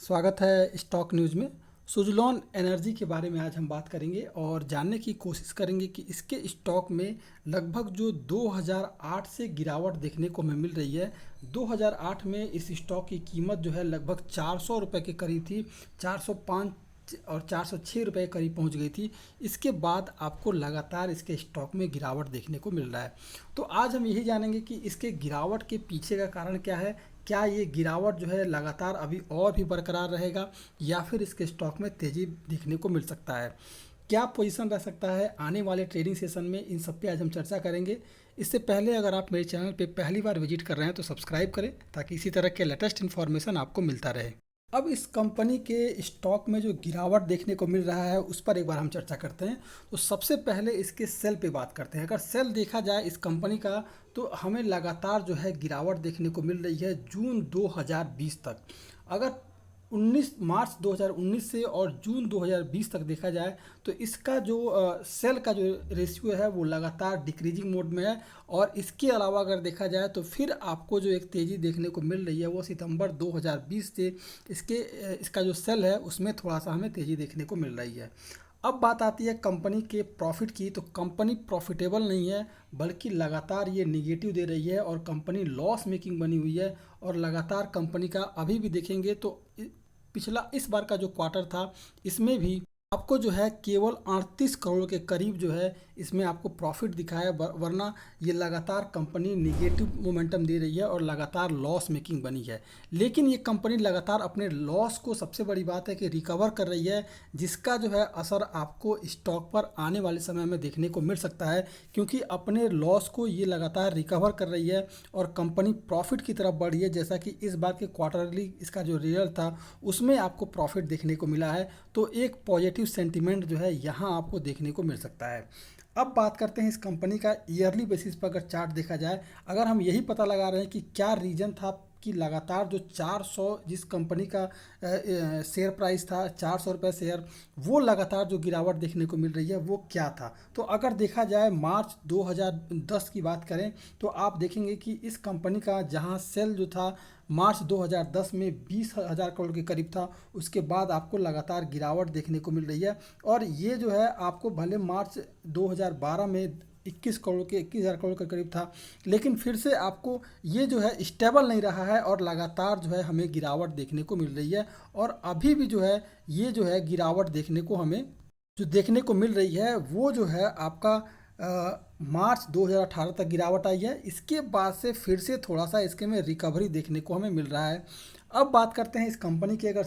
स्वागत है stock news में। सुज़लोन एनर्जी के बारे में आज हम बात करेंगे और जानने की कोशिश करेंगे कि इसके स्टॉक में लगभग जो 2008 से गिरावट देखने को हमें मिल रही है। 2008 में इस स्टॉक की कीमत जो है लगभग 400 रुपये के करीब थी। 405 और 406 रुपये के करीब पहुंच गई थी। इसके बाद आपको लगातार इसके स्टॉक में गिरावट देखने को मिल रहा है। तो आज हम यही जानेंगे कि इसके गिरावट के पीछे का कारण क्या है। क्या ये गिरावट जो है लगातार अभी और भी बरकरार रहेगा या फिर इसके स्टॉक में तेज़ी देखने को मिल सकता है। क्या पोजीशन रह सकता है आने वाले ट्रेडिंग सेशन में, इन सब पे आज हम चर्चा करेंगे। इससे पहले अगर आप मेरे चैनल पे पहली बार विजिट कर रहे हैं तो सब्सक्राइब करें ताकि इसी तरह के लेटेस्ट इन्फॉर्मेशन आपको मिलता रहे। अब इस कंपनी के स्टॉक में जो गिरावट देखने को मिल रहा है उस पर एक बार हम चर्चा करते हैं। तो सबसे पहले इसके सेल पे बात करते हैं। अगर सेल देखा जाए इस कंपनी का तो हमें लगातार जो है गिरावट देखने को मिल रही है जून 2020 तक। अगर 19 मार्च 2019 से और जून 2020 तक देखा जाए तो इसका जो सेल का जो रेशियो है वो लगातार डिक्रीजिंग मोड में है। और इसके अलावा अगर देखा जाए तो फिर आपको जो एक तेज़ी देखने को मिल रही है वो सितंबर 2020 से इसका जो सेल है उसमें थोड़ा सा हमें तेज़ी देखने को मिल रही है। अब बात आती है कंपनी के प्रॉफिट की। तो कंपनी प्रॉफिटेबल नहीं है बल्कि लगातार ये निगेटिव दे रही है और कंपनी लॉस मेकिंग बनी हुई है। और लगातार कंपनी का अभी भी देखेंगे तो पिछला इस बार का जो क्वार्टर था इसमें भी आपको जो है केवल 38 करोड़ के करीब जो है इसमें आपको प्रॉफिट दिखा है। वरना ये लगातार कंपनी निगेटिव मोमेंटम दे रही है और लगातार लॉस मेकिंग बनी है। लेकिन ये कंपनी लगातार अपने लॉस को, सबसे बड़ी बात है कि रिकवर कर रही है, जिसका जो है असर आपको स्टॉक पर आने वाले समय में देखने को मिल सकता है। क्योंकि अपने लॉस को ये लगातार रिकवर कर रही है और कंपनी प्रॉफिट की तरफ बढ़ी है। जैसा कि इस बार के क्वार्टरली इसका जो रिजल्ट था उसमें आपको प्रॉफिट देखने को मिला है। तो एक पॉजिटिव सेंटीमेंट जो है यहाँ आपको देखने को मिल सकता है। अब बात करते हैं इस कंपनी का ईयरली बेसिस पर। अगर चार्ट देखा जाए, अगर हम यही पता लगा रहे हैं कि क्या रीज़न था कि लगातार जो 400 जिस कंपनी का शेयर प्राइस था 400 रुपये शेयर, वो लगातार जो गिरावट देखने को मिल रही है वो क्या था। तो अगर देखा जाए मार्च 2010 की बात करें तो आप देखेंगे कि इस कंपनी का जहां सेल जो था मार्च 2010 में 20,000 करोड़ के करीब था, उसके बाद आपको लगातार गिरावट देखने को मिल रही है। और ये जो है आपको भले मार्च 2012 में 21,000 करोड़ के करीब था, लेकिन फिर से आपको ये जो है स्टेबल नहीं रहा है और लगातार जो है हमें गिरावट देखने को मिल रही है। और अभी भी जो है ये जो है गिरावट देखने को हमें जो देखने को मिल रही है वो जो है आपका मार्च 2018 तक गिरावट आई है। इसके बाद से फिर से थोड़ा सा इसके में रिकवरी देखने को हमें मिल रहा है। अब बात करते हैं इस कंपनी की। अगर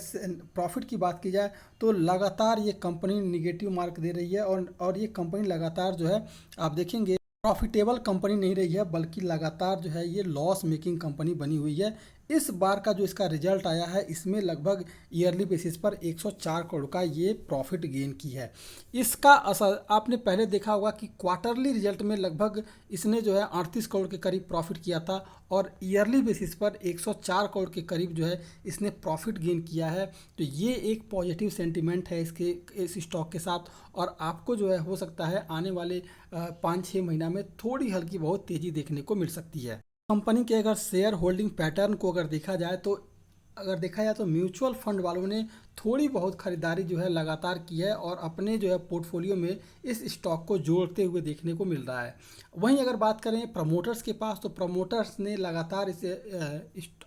प्रॉफिट की बात की जाए तो लगातार ये कंपनी निगेटिव मार्क दे रही है और ये कंपनी लगातार जो है आप देखेंगे प्रॉफिटेबल कंपनी नहीं रही है बल्कि लगातार जो है ये लॉस मेकिंग कंपनी बनी हुई है। इस बार का जो इसका रिजल्ट आया है इसमें लगभग ईयरली बेसिस पर 104 करोड़ का ये प्रॉफिट गेन की है। इसका असर आपने पहले देखा होगा कि क्वार्टरली रिजल्ट में लगभग इसने जो है 38 करोड़ के करीब प्रॉफिट किया था और ईयरली बेसिस पर 104 करोड़ के करीब जो है इसने प्रॉफिट गेन किया है। तो ये एक पॉजिटिव सेंटीमेंट है इस स्टॉक के साथ। और आपको जो है हो सकता है आने वाले 5-6 महीना में थोड़ी हल्की बहुत तेज़ी देखने को मिल सकती है। कंपनी के अगर शेयर होल्डिंग पैटर्न को अगर देखा जाए तो म्यूचुअल फंड वालों ने थोड़ी बहुत खरीदारी जो है लगातार की है और अपने जो है पोर्टफोलियो में इस स्टॉक को जोड़ते हुए देखने को मिल रहा है। वहीं अगर बात करें प्रमोटर्स के पास तो प्रमोटर्स ने लगातार इसे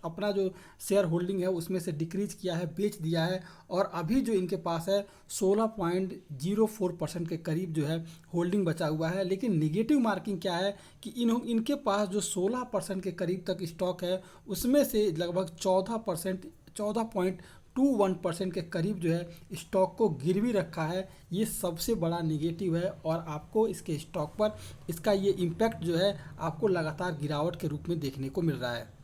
अपना जो शेयर होल्डिंग है उसमें से डिक्रीज किया है, बेच दिया है। और अभी जो इनके पास है 16.04% के करीब जो है होल्डिंग बचा हुआ है। लेकिन निगेटिव मार्किंग क्या है कि इनके पास जो 16% के करीब तक स्टॉक है उसमें से लगभग 14.21% के करीब जो है स्टॉक को गिरवी रखा है। ये सबसे बड़ा निगेटिव है और आपको इसके स्टॉक पर इसका ये इम्पैक्ट जो है आपको लगातार गिरावट के रूप में देखने को मिल रहा है।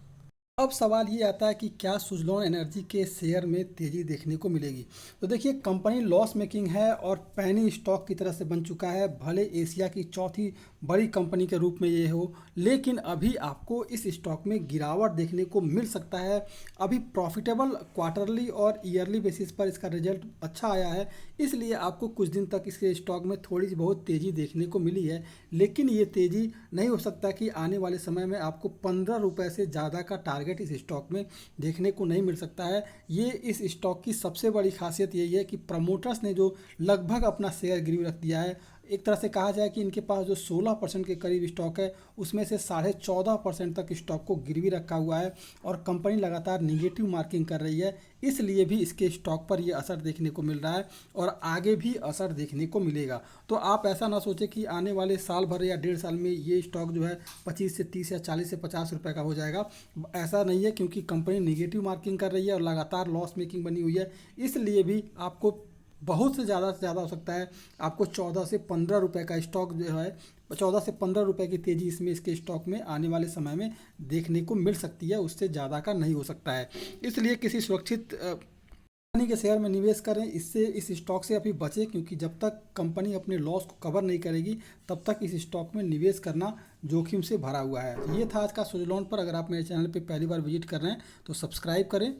अब सवाल ये आता है कि क्या सुज़लोन एनर्जी के शेयर में तेज़ी देखने को मिलेगी। तो देखिए कंपनी लॉस मेकिंग है और पैनी स्टॉक की तरह से बन चुका है। भले एशिया की चौथी बड़ी कंपनी के रूप में ये हो, लेकिन अभी आपको इस स्टॉक में गिरावट देखने को मिल सकता है। अभी प्रॉफिटेबल क्वार्टरली और ईयरली बेसिस पर इसका रिजल्ट अच्छा आया है, इसलिए आपको कुछ दिन तक इसके स्टॉक में थोड़ी सी बहुत तेज़ी देखने को मिली है। लेकिन ये तेज़ी नहीं हो सकता कि आने वाले समय में आपको 15 रुपये से ज़्यादा का टारगेट टारगेट इस स्टॉक में देखने को नहीं मिल सकता है। ये इस स्टॉक की सबसे बड़ी खासियत यही है कि प्रमोटर्स ने जो लगभग अपना शेयर गिरवी रख दिया है, एक तरह से कहा जाए कि इनके पास जो 16% के करीब स्टॉक है उसमें से 14.5% तक स्टॉक को गिरवी रखा हुआ है और कंपनी लगातार निगेटिव मार्किंग कर रही है। इसलिए भी इसके स्टॉक पर ये असर देखने को मिल रहा है और आगे भी असर देखने को मिलेगा। तो आप ऐसा ना सोचें कि आने वाले साल भर या 1.5 साल में ये स्टॉक जो है 25 से 30 या 40 से 50 रुपए का हो जाएगा। ऐसा नहीं है, क्योंकि कंपनी निगेटिव मार्किंग कर रही है और लगातार लॉस मेकिंग बनी हुई है। इसलिए भी आपको बहुत से ज़्यादा हो सकता है आपको 14 से 15 रुपए का स्टॉक जो है 14 से 15 रुपए की तेज़ी इसमें इसके स्टॉक में आने वाले समय में देखने को मिल सकती है, उससे ज़्यादा का नहीं हो सकता है। इसलिए किसी सुरक्षित कंपनी के शेयर में निवेश करें, इससे इस स्टॉक से अभी बचें, क्योंकि जब तक कंपनी अपने लॉस को कवर नहीं करेगी तब तक इस स्टॉक में निवेश करना जोखिम से भरा हुआ है। ये था आज का सुजलॉन पर। अगर आप मेरे चैनल पर पहली बार विजिट कर रहे हैं तो सब्सक्राइब करें